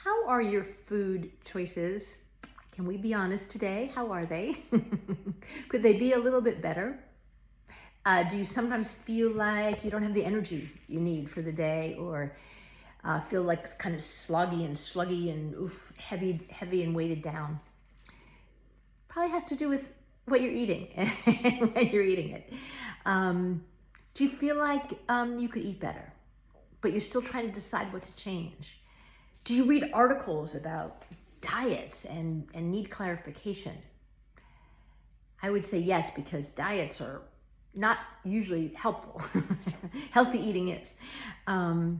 How are your food choices? Can we be honest today? How are they? Could they be a little bit better? Do you sometimes feel like you don't have the energy you need for the day, or feel like it's kind of sluggy and sluggy and heavy and weighted down? Probably has to do with what you're eating and when you're eating it. Do you feel like you could eat better, but you're still trying to decide what to change? Do you read articles about diets and need clarification? I would say yes, because diets are not usually helpful. Healthy eating is. Do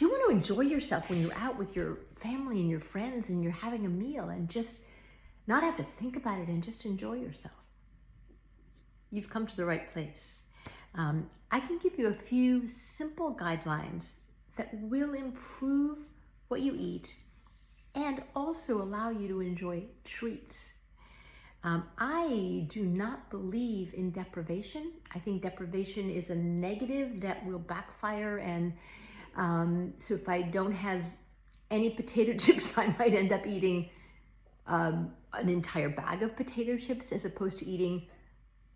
you want to enjoy yourself when you're out with your family and your friends and you're having a meal and just not have to think about it and just enjoy yourself? You've come to the right place. I can give you a few simple guidelines that will improve what you eat and also allow you to enjoy treats. I do not believe in deprivation. I think deprivation is a negative that will backfire, and so if I don't have any potato chips, I might end up eating an entire bag of potato chips as opposed to eating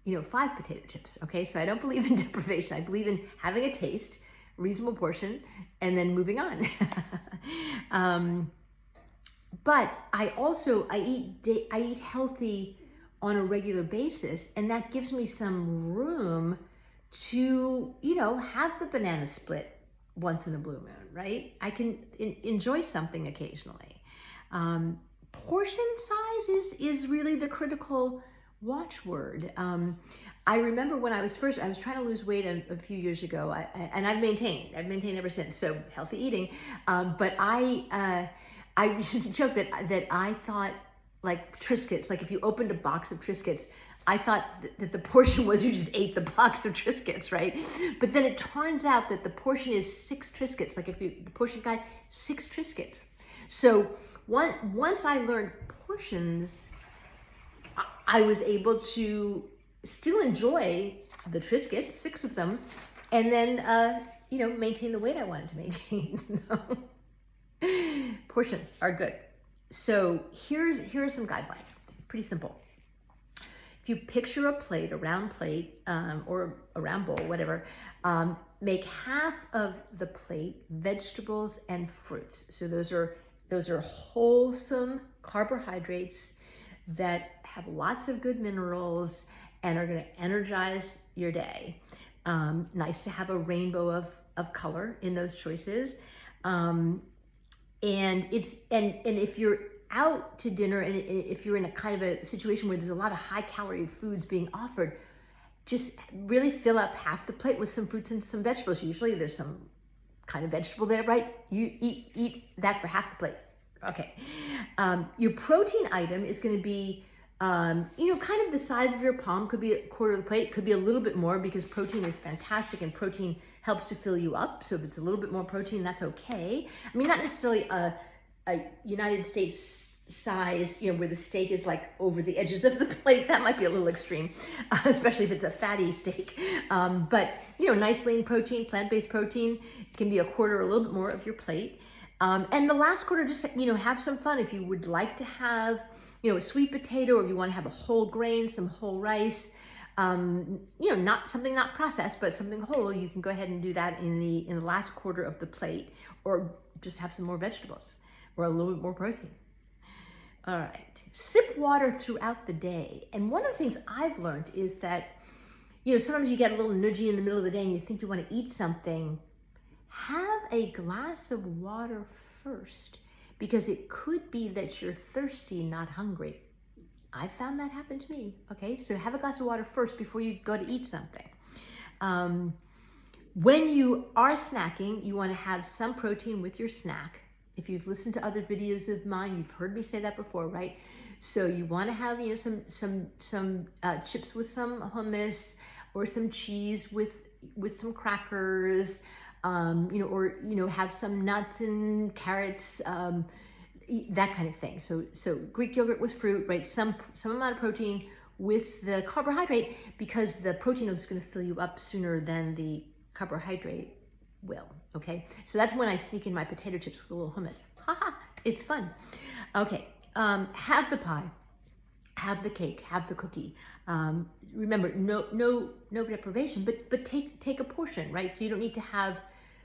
5 potato chips. Okay, so I don't believe in deprivation. I believe in having a taste, reasonable portion, and then moving on. But I eat healthy on a regular basis, and that gives me some room to have the banana split once in a blue moon, right? I can enjoy something occasionally. Portion size is really the critical watchword. I remember when I was trying to lose weight a few years ago, and I've maintained ever since. So healthy eating, but I used to joke that I thought like Triscuits, like if you opened a box of Triscuits, I thought that the portion was you just ate the box of Triscuits, right? But then it turns out that the portion is 6 Triscuits. Like the portion guide, 6 Triscuits. So once I learned portions, I was able to still enjoy the Triscuits, 6 of them, and then maintain the weight I wanted to maintain. Portions are good. So here are some guidelines. Pretty simple. If you picture a plate, a round plate, or a round bowl, whatever, make half of the plate vegetables and fruits. So those are wholesome carbohydrates that have lots of good minerals and are going to energize your day. Nice to have a rainbow of color in those choices. And if you're out to dinner and if you're in a kind of a situation where there's a lot of high calorie foods being offered, just really fill up half the plate with some fruits and some vegetables. Usually there's some kind of vegetable there, right? You eat that for half the plate. Okay. Your protein item is going to be, kind of the size of your palm. Could be a quarter of the plate, could be a little bit more, because protein is fantastic and protein helps to fill you up. So if it's a little bit more protein, that's okay. I mean, not necessarily a United States size, where the steak is like over the edges of the plate. That might be a little extreme, especially if it's a fatty steak. But nice lean protein, plant-based protein can be a quarter or a little bit more of your plate. And the last quarter, just have some fun. If you would like to have a sweet potato, or if you want to have a whole grain, some whole rice, not processed, but something whole, you can go ahead and do that in the last quarter of the plate, or just have some more vegetables or a little bit more protein. All right, sip water throughout the day. And one of the things I've learned is that sometimes you get a little nudgy in the middle of the day and you think you want to eat something. Have a glass of water first, because it could be that you're thirsty, not hungry. I found that happen to me. Okay, so have a glass of water first before you go to eat something. When you are snacking, you want to have some protein with your snack. If you've listened to other videos of mine, you've heard me say that before, right? So you want to have some chips with some hummus, or some cheese with some crackers. Or have some nuts and carrots, that kind of thing. So Greek yogurt with fruit, right? Some amount of protein with the carbohydrate, because the protein is going to fill you up sooner than the carbohydrate will. Okay, so that's when I sneak in my potato chips with a little hummus. Haha, It's fun. Okay, have the pie, have the cake, have the cookie. Remember, no deprivation, but take a portion, right? So you don't need to have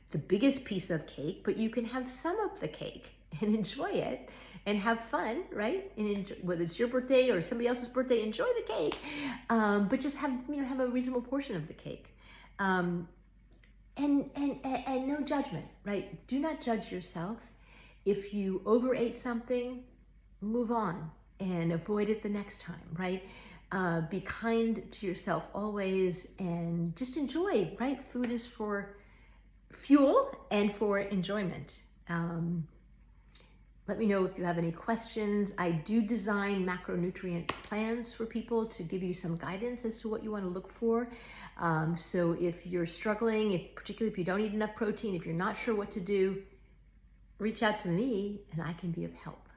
the biggest piece of cake, but you can have some of the cake and enjoy it and have fun, right? And enjoy, whether it's your birthday or somebody else's birthday, enjoy the cake, but just have a reasonable portion of the cake. And no judgment, right? Do not judge yourself. If you overate something, move on and avoid it the next time, right? Be kind to yourself always and just enjoy, right? Food is for fuel and for enjoyment. Let me know if you have any questions. I do design macronutrient plans for people to give you some guidance as to what you want to look for. So if you're struggling, particularly if you don't eat enough protein, if you're not sure what to do, reach out to me and I can be of help.